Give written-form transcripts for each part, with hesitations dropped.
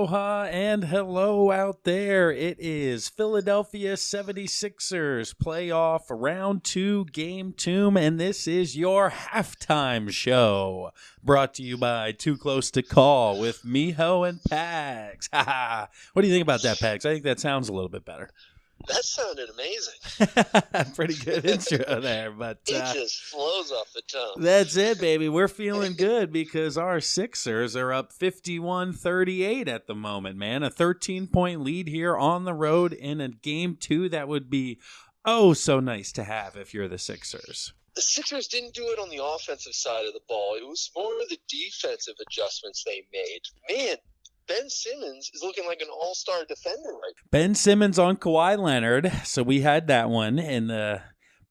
Aloha and hello out there. It is Philadelphia 76ers playoff round 2 game 2, and this is your halftime show brought to you by Too Close to Call with Miho and Pags. What do you think about that, Pags? I think that sounds a little bit better. That sounded amazing. Pretty good intro there, but it just flows off the tongue. That's it, baby. We're feeling good because our Sixers are up 51-38 at the moment, man. A 13-point lead here on the road in a game 2 that would be oh so nice to have if you're the Sixers. The Sixers didn't do it on the offensive side of the ball. It was more of the defensive adjustments they made. Man, Ben Simmons is looking like an all-star defender right now. Ben Simmons on Kawhi Leonard. So we had that one in the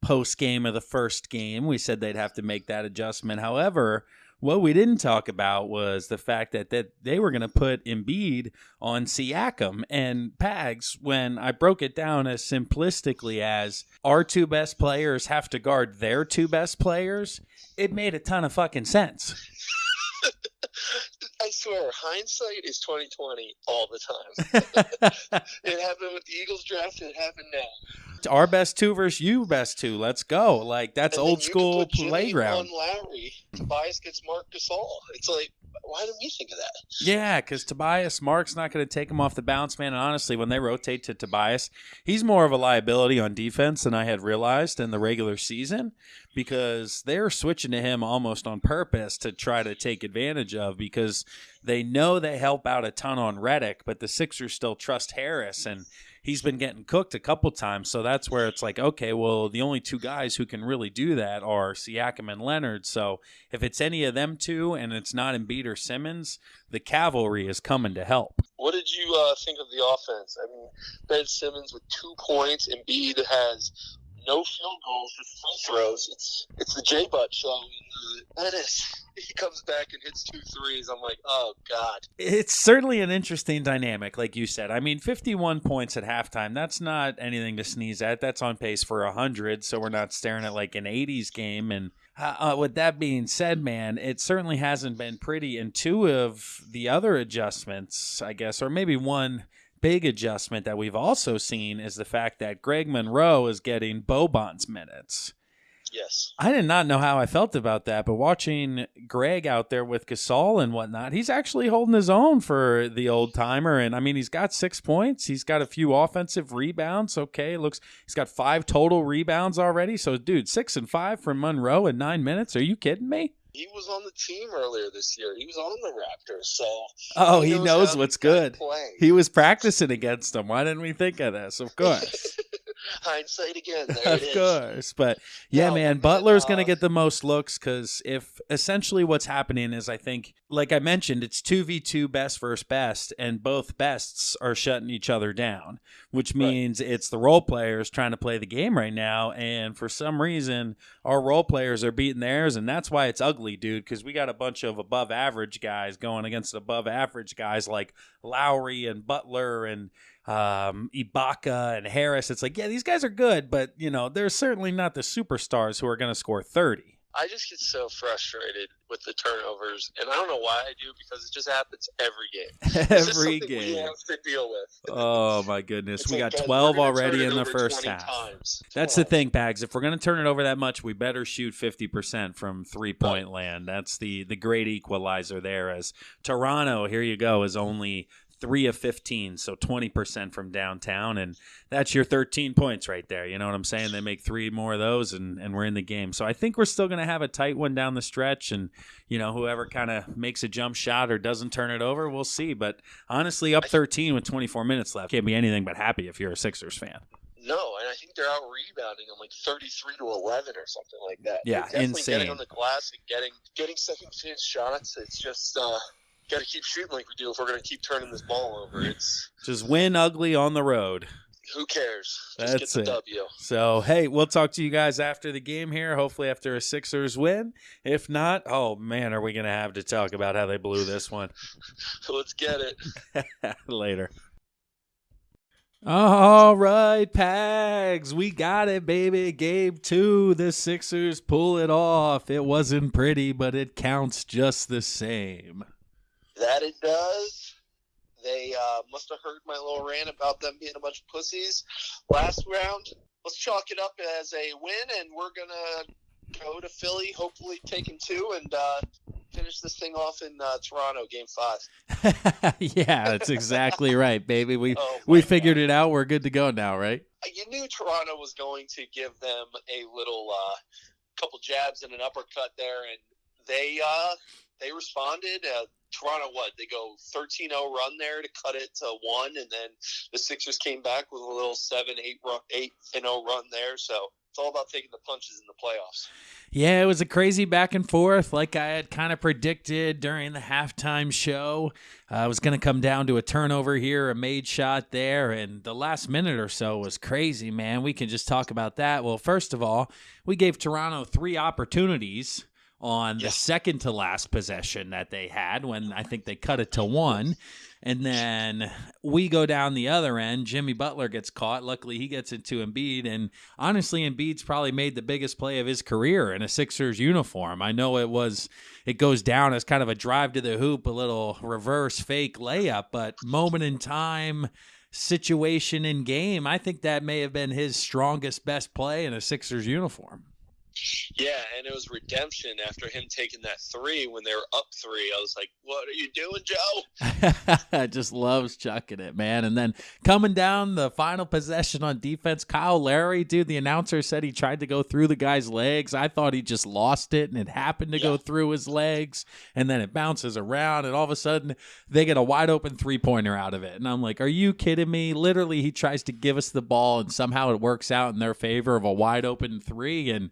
post-game of the first game. We said they'd have to make that adjustment. However, what we didn't talk about was the fact that they were going to put Embiid on Siakam. And Pags, when I broke it down as simplistically as our two best players have to guard their two best players, it made a ton of fucking sense. I swear, hindsight is 20/20 all the time. It happened with the Eagles draft, and it happened now. Our best two versus you best two. Let's go. Like, that's and old school playground. On Lowry, Tobias gets Mark Gasol. It's like, why didn't we think of that? Yeah, because Tobias, Mark's not going to take him off the bounce, man. And honestly, when they rotate to Tobias, he's more of a liability on defense than I had realized in the regular season, because they're switching to him almost on purpose to try to take advantage of, because they know they help out a ton on Redick, but the Sixers still trust Harris, and he's been getting cooked a couple times. So that's where it's like, okay, well, the only two guys who can really do that are Siakam and Leonard. So if it's any of them two and it's not Embiid or Simmons, the cavalry is coming to help. What did you think of the offense? I mean, Ben Simmons with 2 points. Embiid has no field goals, just free throws. It's the J-Butt show. He comes back and hits 2 threes. I'm like, oh, God. It's certainly an interesting dynamic, like you said. I mean, 51 points at halftime, that's not anything to sneeze at. That's on pace for 100, so we're not staring at like an 80s game. And with that being said, man, it certainly hasn't been pretty. And 2 of the other adjustments, I guess, or maybe one big adjustment that we've also seen is the fact that Greg Monroe is getting Boban's minutes. Yes. I did not know how I felt about that, but watching Greg out there with Gasol and whatnot, he's actually holding his own for the old timer. And I mean, he's got 6 points. He's got a few offensive rebounds. Okay, he's got 5 total rebounds already. So, dude, 6 and 5 from Monroe in 9 minutes. Are you kidding me? He was on the team earlier this year. He was on the Raptors, so he knows what's good. He was practicing against them. Why didn't we think of this? Of course. Hindsight again. There it is. Of course. But, yeah, man, Butler's going to get the most looks, because if essentially what's happening is, I think, like I mentioned, it's 2v2 best versus best, and both bests are shutting each other down, which means it's the role players trying to play the game right now, and for some reason, our role players are beating theirs, and that's why it's ugly, dude, because we got a bunch of above-average guys going against above-average guys like Lowry and Butler and Ibaka and Harris. It's like, yeah, these guys are good, but, you know, they're certainly not the superstars who are going to score 30. I just get so frustrated with the turnovers, and I don't know why I do, because it just happens every game. Every game. We have to deal with. Oh, my goodness. We got 12 already in the first half. That's the thing, Pags. If we're going to turn it over that much, we better shoot 50% from three-point land. That's the great equalizer there, as Toronto, here you go, is only 3 of 15, so 20% from downtown, and that's your 13 points right there. You know what I'm saying? They make 3 more of those, and we're in the game. So I think we're still going to have a tight one down the stretch, and, you know, whoever kind of makes a jump shot or doesn't turn it over, we'll see. But honestly, up 13 with 24 minutes left, can't be anything but happy if you're a Sixers fan. No, and I think they're out rebounding them like 33-11 or something like that. Yeah, definitely insane. Getting on the glass and getting second chance shots. It's just got to keep shooting like we do if we're going to keep turning this ball over. It's just win ugly on the road. Who cares? Just get the W. So, hey, we'll talk to you guys after the game here, hopefully after a Sixers win. If not, oh, man, are we going to have to talk about how they blew this one. Let's get it. Later. All right, Pags, we got it, baby. Game 2, the Sixers pull it off. It wasn't pretty, but it counts just the same. That it does. They must have heard my little rant about them being a bunch of pussies last round. Let's chalk it up as a win, and we're going to go to Philly, hopefully taking 2, and finish this thing off in Toronto, Game 5. Yeah, that's exactly right, baby. We figured it out. We're good to go now, right? You knew Toronto was going to give them a little couple jabs and an uppercut there, and they responded. Toronto, they go 13-0 run there to cut it to 1, and then the Sixers came back with a little 8-0 run there. So it's all about taking the punches in the playoffs. Yeah, it was a crazy back and forth, like I had kind of predicted during the halftime show. It was going to come down to a turnover here, a made shot there, and the last minute or so was crazy, man. We can just talk about that. Well, first of all, we gave Toronto 3 opportunities on the second to last possession that they had when I think they cut it to 1. And then we go down the other end. Jimmy Butler gets caught. Luckily, he gets into Embiid. And honestly, Embiid's probably made the biggest play of his career in a Sixers uniform. I know it goes down as kind of a drive to the hoop, a little reverse fake layup, but moment in time, situation in game, I think that may have been his strongest, best play in a Sixers uniform. Yeah, and it was redemption after him taking that 3 when they were up 3. I was like, what are you doing, Joe? Just loves chucking it, man. And then coming down the final possession on defense, Kyle Lowry, dude, the announcer said he tried to go through the guy's legs. I thought he just lost it, and it happened to go through his legs, and then it bounces around, and all of a sudden they get a wide-open three-pointer out of it. And I'm like, are you kidding me? Literally, he tries to give us the ball, and somehow it works out in their favor of a wide-open 3, and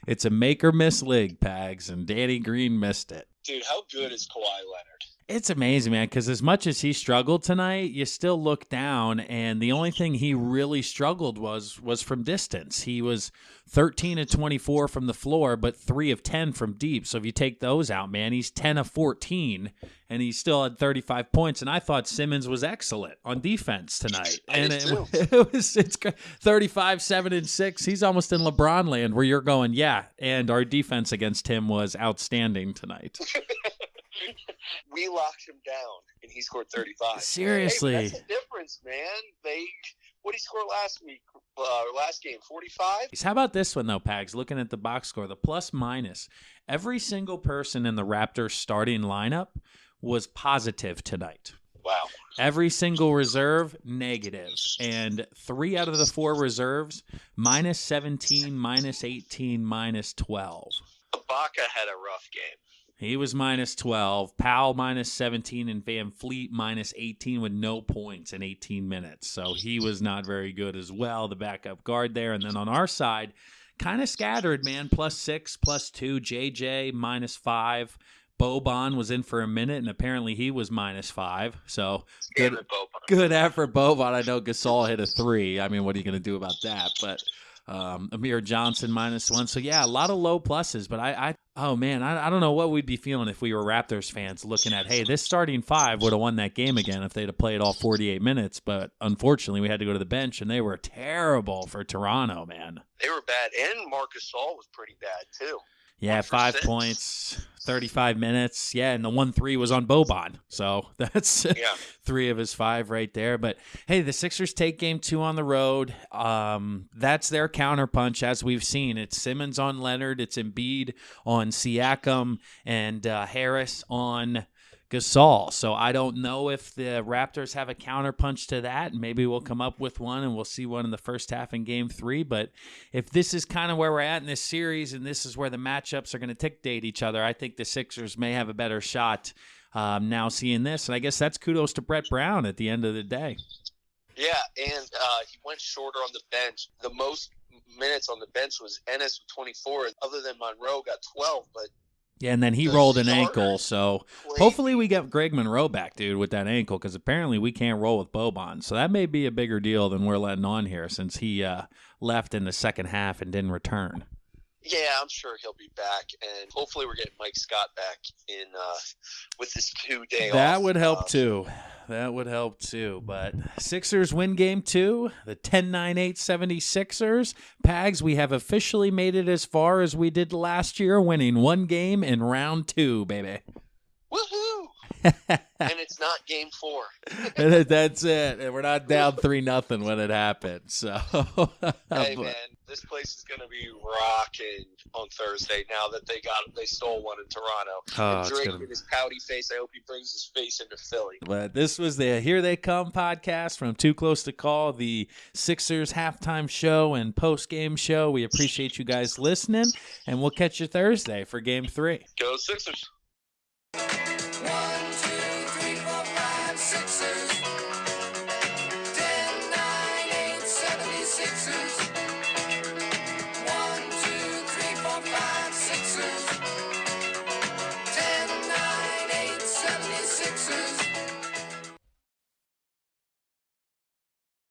it's a make-or-miss league, Pags, and Danny Green missed it. Dude, how good is Kawhi Leonard? It's amazing, man, because as much as he struggled tonight, you still look down, and the only thing he really struggled was from distance. He was 13 of 24 from the floor, but 3 of 10 from deep. So if you take those out, man, he's 10 of 14, and he still had 35 points. And I thought Simmons was excellent on defense tonight. And it's 35, 7, and 6. He's almost in LeBron land where you're going, yeah, and our defense against him was outstanding tonight. We locked him down, and he scored 35. Seriously. Hey, that's the difference, man. What did he score last game, 45? How about this one, though, Pags? Looking at the box score, the plus-minus. Every single person in the Raptors starting lineup was positive tonight. Wow. Every single reserve, negative. And 3 out of the 4 reserves, minus 17, minus 18, minus 12. Ibaka had a rough game. He was minus 12, Powell minus 17, and Van Fleet minus 18 with no points in 18 minutes. So he was not very good as well, the backup guard there. And then on our side, kind of scattered, man, plus 6, plus 2, JJ minus 5. Boban was in for a minute, and apparently he was minus 5. So good effort, Boban. I know Gasol hit a 3. I mean, what are you going to do about that? But Amir Johnson minus 1. So, yeah, a lot of low pluses. But I don't know what we'd be feeling if we were Raptors fans looking at, hey, this starting 5 would have won that game again if they'd have played all 48 minutes. But unfortunately, we had to go to the bench, and they were terrible for Toronto, man. They were bad, and Marcus Gasol was pretty bad, too. Yeah, 5 points, 35 minutes. Yeah, and the 1-3 was on Boban. So that's 3 of his 5 right there. But, hey, the Sixers take game 2 on the road. That's their counterpunch, as we've seen. It's Simmons on Leonard. It's Embiid on Siakam, and Harris on Gasol. So I don't know if the Raptors have a counterpunch to that. Maybe we'll come up with one, and we'll see one in the first half in game 3. But if this is kind of where we're at in this series, and this is where the matchups are going to dictate each other, I think the Sixers may have a better shot now seeing this. And I guess that's kudos to Brett Brown at the end of the day. Yeah, and he went shorter on the bench. The most minutes on the bench was Ennis with 24, other than Monroe got 12, but yeah, and then he rolled an ankle, so hopefully we get Greg Monroe back, dude, with that ankle, because apparently we can't roll with Boban. So that may be a bigger deal than we're letting on here, since he left in the second half and didn't return. Yeah, I'm sure he'll be back, and hopefully we're getting Mike Scott back in with this 2-day off. That would help too. That would help too. But Sixers win game 2, the 10-9-8 76ers. Pags, we have officially made it as far as we did last year, winning 1 game in round 2, baby. Woohoo! And it's not game 4. That's it. And we're not down 3-0 when it happens. So, hey man, this place is going to be rocking on Thursday now that they stole one in Toronto. And Drake with his pouty face, I hope he brings his face into Philly. But this was the Here They Come podcast from Too Close to Call, the Sixers halftime show and post-game show. We appreciate you guys listening, and we'll catch you Thursday for Game 3. Go Sixers. 1, 2, 3, 4, 5, 6.